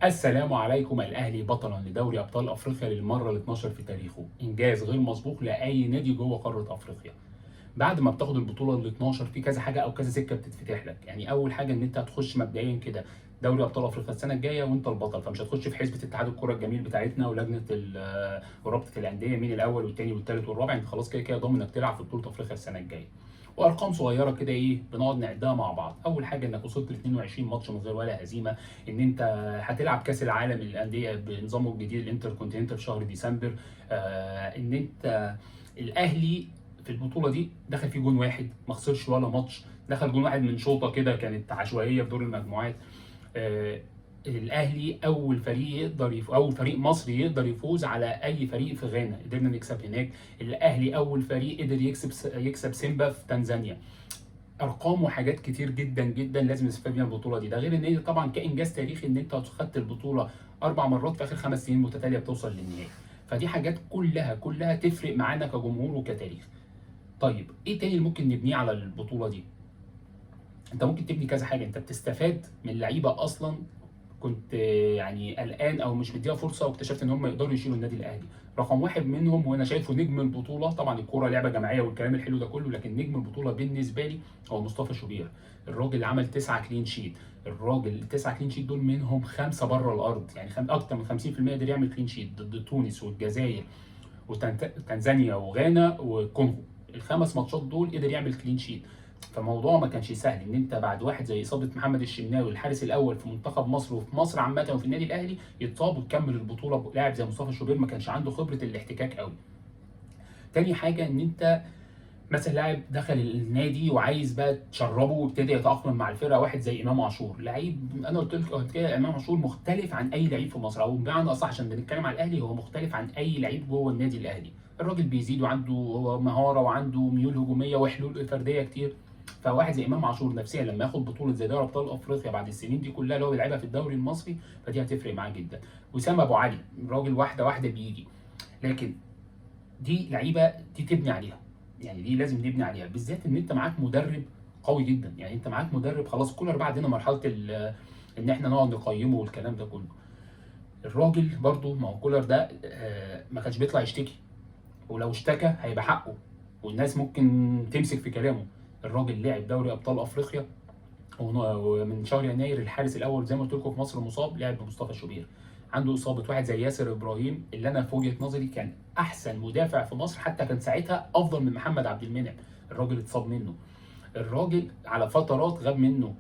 السلام عليكم. الأهلي بطلا لدوري أبطال أفريقيا للمرة ال 12 في تاريخه، إنجاز غير مسبوق لأي نادي جوه قارة أفريقيا. بعد ما بتاخد البطولة ال 12 في كذا حاجة أو كذا سكة بتتفتح لك، يعني أول حاجة إن أنت هتخش مبدئيا كده دوري أبطال أفريقيا السنة الجاية وأنت البطل، فمش هتخش في حسبة اتحاد الكرة الجميل بتاعتنا ولجنة ورابطة الأندية مين الأول والثاني والثالث والرابع. أنت خلاص كده كده ضامن إنك تلعب في بطولة أفريقيا السنة الجاية. وارقام صغيره كده ايه بنقعد نعدها مع بعض. اول حاجه انك وصلت ل 22 ماتش من غير ولا هزيمه، ان انت هتلعب كاس العالم للانديه بنظامه الجديد الانتر كونتيننتال في شهر ديسمبر. ان انت الاهلي في البطوله دي دخل فيه جون واحد، ما خسرش ولا ماتش، دخل جون واحد من شوطه كده كانت عشوائيه في دور المجموعات. آه، الاهلي اول فريق مصري يقدر يفوز على اي فريق في غانا، قدرنا نكسب هناك. الاهلي اول فريق قدر يكسب سيمبا في تنزانيا. ارقام وحاجات كتير جدا جدا لازم نستفاد منها البطوله دي. ده غير ان هي طبعا كانجاز تاريخي ان انت خدت البطوله 4 مرات في اخر 5 سنين متتاليه بتوصل للنهائي. فدي حاجات كلها تفرق معانا كجمهور وكتاريخ. طيب ايه تاني اللي ممكن نبنيه على البطوله دي؟ انت ممكن تبني كذا حاجه. انت بتستفاد من لعيبه اصلا كنت يعني قلقان او مش مديها فرصه، واكتشفت ان هم يقدروا يشيلوا النادي الاهلي. رقم واحد منهم وانا شايفه نجم البطوله، طبعا الكوره لعبه جماعيه والكلام الحلو ده كله، لكن نجم البطوله بالنسبه لي هو مصطفى شوبير. الراجل اللي عمل 9 كلين شيت. الراجل التسعه كلين شيت دول منهم 5 بره الارض، يعني اكتر من 50% قدر يعمل كلين شيت ضد تونس والجزائر وتنزانيا وغانا وكونغو. الخمس ماتشات دول قدر يعمل كلين شيت. فالموضوع ما كانش سهل ان انت بعد واحد زي اصابه محمد الشناوي الحارس الاول في منتخب مصر وفي مصر عامه وفي النادي الاهلي يتصاب وتكمل البطوله. لاعب زي مصطفى شوبير ما كانش عنده خبره الاحتكاك قوي. تاني حاجه ان انت مثلا لاعب دخل النادي وعايز بقى تشربه وابتدى يتاقلم مع الفرقه، واحد زي امام عاشور. لعيب انا قلت لك قبل كده امام عاشور مختلف عن اي لعيب في مصر، او بمعنى اصح عشان بنتكلم على الاهلي هو مختلف عن اي لعيب جوه النادي الاهلي. الراجل بيزيد وعنده مهاره وعنده ميول هجوميه وحلول فرديه كتير. فواحد زي امام عاشور نفسيا لما ياخد بطوله زي دوري ابطال افريقيا بعد السنين دي كلها اللي هو بيلعبها في الدوري المصري، فدي هتفرق معاه جدا. وسام ابو علي راجل واحده واحده بيجي. لكن دي لعيبه دي تبني عليها، يعني دي لازم نبني عليها، بالذات ان انت معاك مدرب قوي جدا. يعني انت معاك مدرب خلاص. كولر بعد هنا مرحله ان احنا نقعد نقيمه والكلام ده كله. الراجل برضو ما هو كولر ده ما كانش بيطلع يشتكي، ولو اشتكى هيبقى حقه والناس ممكن تمسك في كلامه. الراجل لعب دوري ابطال افريقيا، ومن شهر يناير الحارس الاول زي ما قلت لكم في مصر مصاب، لعب بمصطفى شوبير. عنده اصابه واحد زي ياسر ابراهيم اللي انا في وجهه نظري كان احسن مدافع في مصر، حتى كان ساعتها افضل من محمد عبد المنعم. الراجل اتصاب منه. الراجل على فترات غاب منه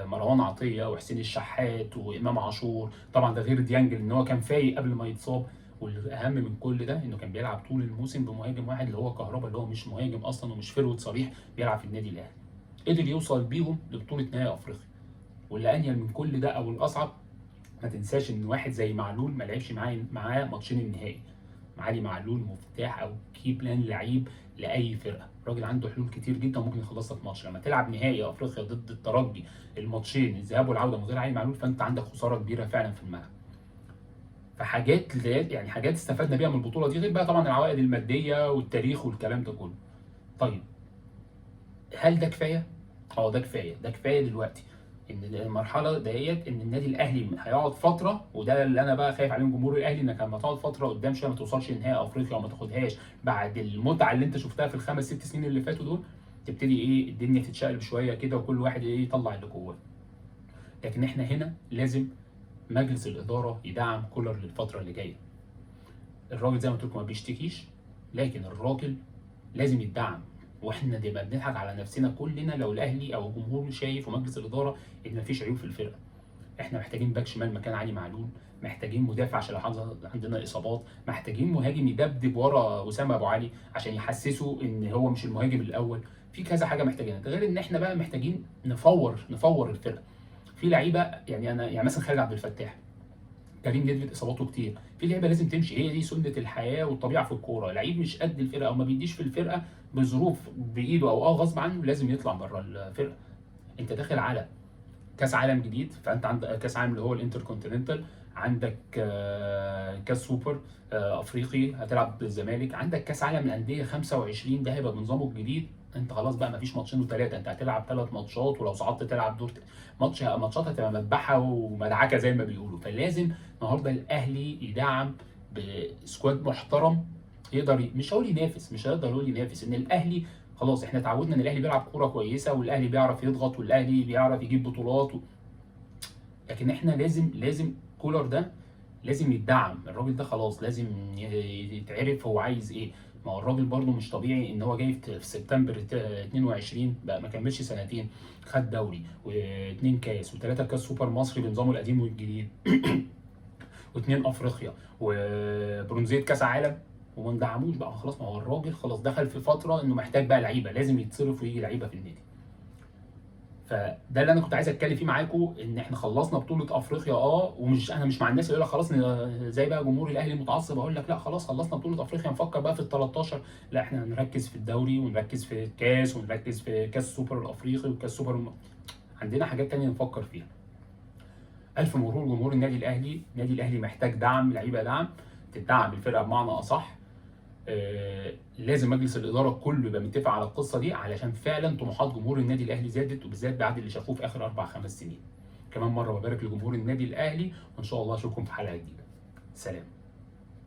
مروان عطيه وحسين الشحات وامام عاشور، طبعا ده غير ديانج ان هو كان فايق قبل ما يتصاب. والاهم من كل ده انه كان بيلعب طول الموسم بمهاجم واحد اللي هو كهربا، اللي هو مش مهاجم اصلا ومش فيرود صريح بيلعب في النادي الاهلي. قدر يوصل بيهم لبطوله نهائي افريقيا. واللي انيل من كل ده او الاصعب، ما تنساش ان واحد زي معلول ما لعبش معاه ماتشين النهائي. علي معلول مفتاح او كي بلان لعيب لاي فرقه. الراجل عنده حلول كتير جدا ممكن يخلص لك ماتش. لما تلعب نهائي افريقيا ضد الترجي الماتشين الذهاب والعوده من غير علي معلول، فانت عندك خساره كبيره فعلا في الملعب. فحاجات يعني حاجات استفدنا بيها من البطوله دي، غير بقى طبعا العوائد الماديه والتاريخ والكلام ده كله. طيب هل ده كفايه؟ اه ده كفايه، ده كفايه دلوقتي. ان المرحله ديت ان النادي الاهلي هيقعد فتره، وده اللي انا بقى خايف عليه من جمهور الاهلي، انك لما تقعد فتره قدام شويه ما توصلش لنهائي افريقيا وما تاخدهاش بعد المتعه اللي انت شفتها في الخمس ست سنين اللي فاتوا دول، تبتدي ايه الدنيا تتشقلب شويه كده وكل واحد ايه يطلع اللي جواه. لكن احنا هنا لازم مجلس الاداره يدعم كولر للفتره اللي جايه. الراجل زي ما قلت لكم ما بيشتكيش، لكن الراجل لازم يدعم. واحنا دايما بنضحك على نفسنا كلنا لو الاهلي او الجمهور شايف ومجلس الاداره ان مفيش عيوب في الفرقه. احنا محتاجين باك شمال مكان علي معلول، محتاجين مدافع عشان لو حصل عندنا اصابات، محتاجين مهاجم يدبدب ورا اسامه ابو علي عشان يحسسه ان هو مش المهاجم الاول. في كذا حاجه محتاجينها. ده غير ان احنا بقى محتاجين نفور الفرقه. في لعيبه يعني انا يعني مثلا خالد عبد الفتاح، كريم نيدفيد اصاباته كتير. في لعيبه لازم تمشي، هي دي سنه الحياه والطبيعه في الكوره. لعيب مش قد الفرقه او ما بيديش في الفرقه بظروف بايده او غصب عنه لازم يطلع بره الفرقه. انت داخل على كاس عالم جديد، فانت عندك كاس عالم اللي هو الانتر كونتيننتال، عندك كاس سوبر افريقي هتلعب بالزمالك، عندك كاس عالم الانديه 25 ده هيبقى بنظامه الجديد. انت خلاص بقى مفيش ماتشين وثلاثه، انت هتلعب 3 ماتشات، ولو صعدت تلعب دور ماتشات هتبقى مذبحه ومدعكه زي ما بيقولوا. فلازم النهارده الاهلي يدعم بسكواد محترم يقدر مش هقول ينافس، مش هيقدر يقول ينافس، ان الاهلي خلاص احنا اتعودنا ان الاهلي بيلعب كوره كويسه، والاهلي بيعرف يضغط، والاهلي بيعرف يجيب بطولات لكن احنا لازم كولر ده لازم يدعم. الراجل ده خلاص لازم يتعرف هو عايز ايه. ما هو الراجل برده مش طبيعي ان هو جاي في سبتمبر 22 بقى ما كملش سنتين، خد دوري واثنين كاس وثلاثه كاس سوبر مصري بنظامه القديم والجديد واثنين افريقيا وبرونزيه كاس عالم، وما ندعموش بقى خلاص. ما هو الراجل خلاص دخل في فتره انه محتاج بقى لعيبه، لازم يتصرف ويجي لعيبه في النادي. فده اللي انا كنت عايز اتكلم فيه معاكم، ان احنا خلصنا بطوله افريقيا ومش انا مش مع الناس اللي يقول لك خلاص زي بقى جمهور الاهلي المتعصب اقول لك لا خلاص خلصنا بطوله افريقيا نفكر بقى في ال 13. لا احنا نركز في الدوري ونركز في الكاس ونركز في كاس السوبر الافريقي وكاس سوبر عندنا حاجات تانية نفكر فيها. الف مبروك جمهور النادي الاهلي. النادي الاهلي محتاج دعم، لعيبه دعم تدعم الفرقه بمعنى اصح. لازم مجلس الاداره كله يبقى متفق على القصه دي، علشان فعلا طموحات جمهور النادي الاهلي زادت، وبالذات بعد اللي شافوه في اخر 4 5 سنين. كمان مره ببارك لجمهور النادي الاهلي، وان شاء الله اشوفكم في حلقه جديده. سلام.